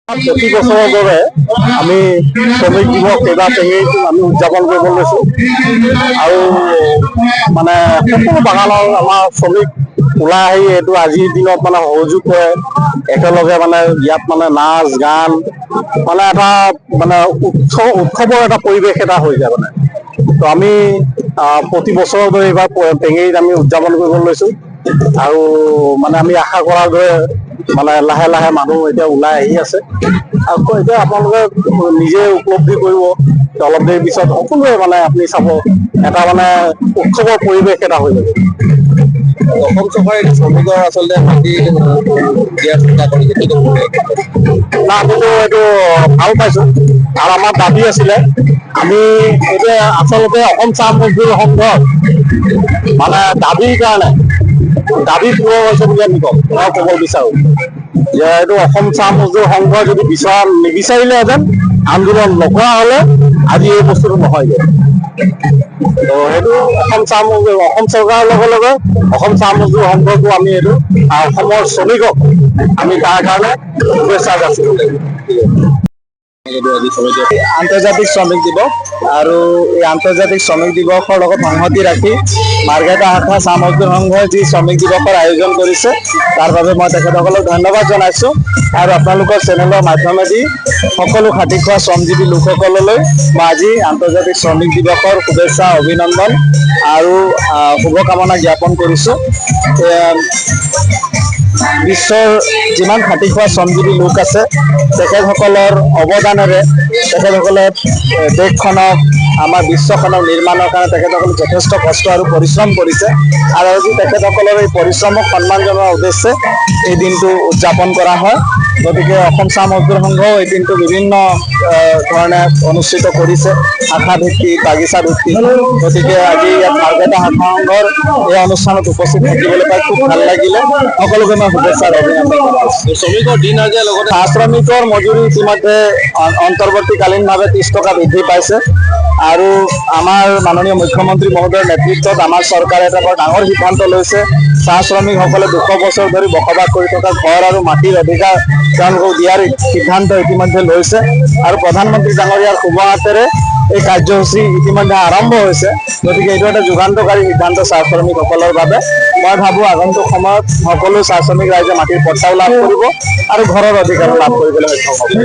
প্ৰতি বছৰৰ দৰে আমি শ্ৰমিক দিৱস এইবাৰ টেঙেৰীত আমি উদযাপন কৰিব লৈছোঁ আৰু মানে সকলো বাগানৰ আমাৰ শ্ৰমিক ওলাই আহি এইটো আজিৰ দিনত মানে সহযোগ কৰে একেলগে মানে ইয়াত মানে নাচ গান মানে এটা মানে উৎসৱৰ এটা পৰিৱেশ এটা হৈ যায় মানে তো আমি প্ৰতি বছৰৰ দৰে এইবাৰ টেঙেৰীত আমি উদযাপন কৰিব লৈছোঁ আৰু মানে আমি আশা কৰাৰ দৰে মানে লাহে লাহে মানুহ এতিয়া ওলাই আহি আছে আৰু এতিয়া আপোনালোকে নিজে উপলব্ধি কৰিব অলপ দেৰি পিছত সকলোৱে মানে আপুনি চাব এটা মানে উৎসৱৰ পৰিৱেশ এটা হৈ যাব। অসম চৰকাৰে শ্ৰমিকৰ আচলতে মাটি দিয়াৰ চিন্তা কৰিছে না কিন্তু এইটো ভাল পাইছোঁ আৰু আমাৰ দাবী আছিলে আমি এতিয়া আচলতে অসম চাহ মজদুৰ সংঘৰ মানে দাবীৰ কাৰণে দাবী পূৰণ হৈছে বুলি আমি ক'ব বিচাৰোঁ যে এইটো অসম চাহ মজদুৰ সংঘই যদি নিবিচাৰিলেহেঁতেন আন্দোলন নকৰা হ'লে আজি এই বস্তুটো নহয়গৈ। তো সেইটো অসম চৰকাৰৰ লগে লগে অসম চাহ মজদুৰ সংঘকো আমি এইটো অসমৰ শ্ৰমিকক আমি তাৰ কাৰণে শুভেচ্ছা যাচিব লাগিব। আন্তৰ্জাতিক শ্ৰমিক দিৱস আৰু এই আন্তৰ্জাতিক শ্ৰমিক দিৱসৰ লগত সংহতি ৰাখি মাৰ্ঘেৰিটা শাখা চাহ মজদুৰ সংঘই যি শ্ৰমিক দিৱসৰ আয়োজন কৰিছে তাৰ বাবে মই তেখেতসকলক ধন্যবাদ জনাইছোঁ আৰু আপোনালোকৰ চেনেলৰ মাধ্যমেদি সকলো খাটি খোৱা শ্ৰমজীৱী লোকসকললৈ মই আজি আন্তৰ্জাতিক শ্ৰমিক দিৱসৰ শুভেচ্ছা অভিনন্দন আৰু শুভকামনা জ্ঞাপন কৰিছোঁ। বিশ্বৰ যিমান খাটি খোৱা শ্ৰমজীৱী লোক আছে তেখেতসকলৰ অৱদানেৰে তেখেতসকলে দেশখনক আমাৰ বিশ্বখনক নিৰ্মাণৰ কাৰণে তেখেতসকলে যথেষ্ট কষ্ট আৰু পৰিশ্ৰম কৰিছে আৰু আজি তেখেতসকলৰ এই পৰিশ্ৰমক সন্মান জনোৱাৰ উদ্দেশ্যে এই দিনটো উদযাপন কৰা হয়। গতিকে অসম চাহ মজদুৰ সংঘও এই দিনটো বিভিন্ন ধৰণে অনুষ্ঠিত কৰিছে শাখা ভিত্তিক বাগিচা ভিত্তিক। গতিকে আজি ইয়াত মাৰ্ঘেৰিটা শাখা সংঘৰ এই অনুষ্ঠানত উপস্থিত থাকিবলৈ পাই খুব ভাল লাগিলে। সকলোকে মই শুভেচ্ছাৰ অভিনন্দন জনাইছোঁ। শ্ৰমিকৰ দিন হাজিৰা লগতে চাহ শ্ৰমিকৰ মজুৰি ইতিমধ্যে অন্তৰ্বৰ্তীকালীনভাৱে 30 টকা বৃদ্ধি পাইছে আৰু আমাৰ মাননীয় মুখ্যমন্ত্ৰী মহোদয়ৰ নেতৃত্বত আমাৰ চৰকাৰে এটা বৰ ডাঙৰ সিদ্ধান্ত লৈছে। চাহ শ্ৰমিকসকলে 200 বছৰ ধৰি বসবাস কৰি থকা ঘৰ আৰু মাটিৰ অধিকাৰ তেওঁলোকক দিয়াৰ সিদ্ধান্ত ইতিমধ্যে লৈছে আৰু প্ৰধানমন্ত্ৰী ডাঙৰীয়াৰ শুভ হাতেৰে এই কাৰ্যসূচী ইতিমধ্যে আৰম্ভ হৈছে। গতিকে এইটো এটা যুগান্তকাৰী সিদ্ধান্ত চাহ শ্ৰমিকসকলৰ বাবে। মই ভাবোঁ আগন্তুক সময়ত সকলো চাহ শ্ৰমিক ৰাইজে মাটিৰ পট্টাও লাভ কৰিব আৰু ঘৰৰ অধিকাৰো লাভ কৰিবলৈ সক্ষম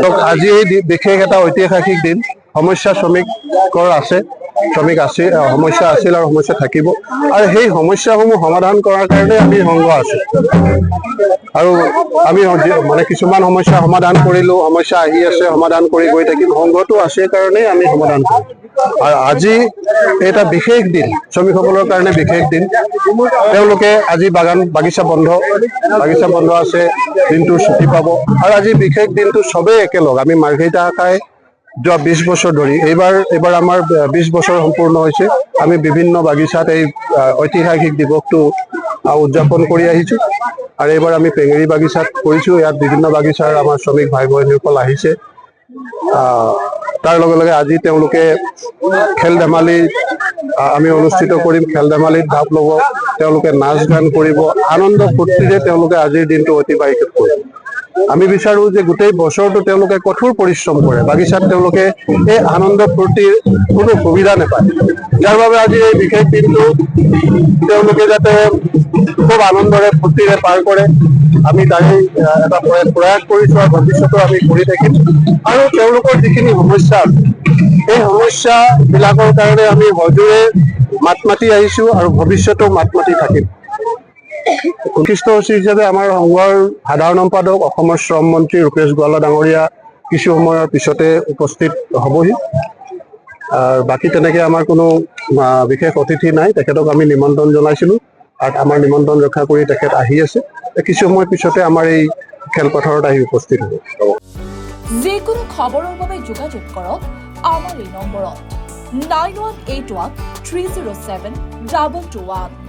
হ'ব। আজি এই বিশেষ এটা ঐতিহাসিক দিন। সমস্যা শ্ৰমিকৰ আছে, সমস্যা আছিল আৰু সমস্যা থাকিব আৰু সেই সমস্যাসমূহ সমাধান কৰাৰ কাৰণে আমি সংঘ আছোঁ আৰু আমি মানে কিছুমান সমস্যা সমাধান কৰিলোঁ, সমস্যা আহি আছে সমাধান কৰি গৈ থাকিম। সংঘটো আছে কাৰণেই আমি সমাধান কৰিম আৰু আজি এটা বিশেষ দিন, শ্ৰমিকসকলৰ কাৰণে বিশেষ দিন। তেওঁলোকে আজি বাগিচা বন্ধ আছে, দিনটো ছুটি পাব আৰু আজি বিশেষ দিনটো চবেই একেলগ আমি মাৰ্ঘেৰিটা শাখাই যোৱা 20 বছৰ ধৰি এইবাৰ আমাৰ 20 বছৰ সম্পূৰ্ণ হৈছে। আমি বিভিন্ন বাগিচাত এই ঐতিহাসিক দিৱসটো উদযাপন কৰি আহিছোঁ আৰু এইবাৰ আমি টেঙেৰী বাগিচাত কৰিছোঁ। ইয়াত বিভিন্ন বাগিচাৰ আমাৰ শ্ৰমিক ভাই ভনীসকল আহিছে। তাৰ লগে লগে আজি তেওঁলোকে খেল ধেমালি আমি অনুষ্ঠিত কৰিম, খেল ধেমালিত ভাগ ল'ব, তেওঁলোকে নাচ গান কৰিব, আনন্দ ফূৰ্তিৰে তেওঁলোকে আজিৰ দিনটো অতিবাহিত কৰিব। আমি বিচাৰোঁ যে গোটেই বছৰটো তেওঁলোকে কঠোৰ পৰিশ্ৰম কৰে, বাগিচাত তেওঁলোকে এই আনন্দ ফূৰ্তিৰ কোনো সুবিধা নাপায়। যাৰ বাবে আজি এই বিশেষ দিনটো তেওঁলোকে যাতে খুব আনন্দৰে ফূৰ্তিৰে পাৰ কৰে আমি তাৰেই এটা প্ৰয়াস কৰিছোঁ আৰু ভৱিষ্যতেও আমি কৰি থাকিম। আৰু তেওঁলোকৰ যিখিনি সমস্যা এই সমস্যাবিলাকৰ কাৰণে আমি সজোৰে মাত মাতি আহিছোঁ আৰু ভৱিষ্যতেও মাত মাতি থাকিম। বিশিষ্ট সচিব হিচাপে আমাৰ সংঘৰ সাধাৰণ সম্পাদক অসমৰ শ্ৰম মন্ত্ৰী ৰূপেশ গোৱালা ডাঙৰীয়া কিছু সময়ৰ পিছতে উপস্থিত হ'বহি। বাকী তেনেকৈ আমাৰ কোনো বিশেষ অতিথি নাই, তেখেতক আমি নিমন্ত্ৰণ জনাইছিলোঁ আৰু আমাৰ নিমন্ত্ৰণ ৰক্ষা কৰি তেখেত আহি আছে। কিছু সময় পিছতে আমাৰ এই খেলপথাৰত আহি উপস্থিত হ'ব। যিকোনো খবৰৰ বাবে যোগাযোগ কৰক আমাৰ এই নম্বৰত 9181 307 221।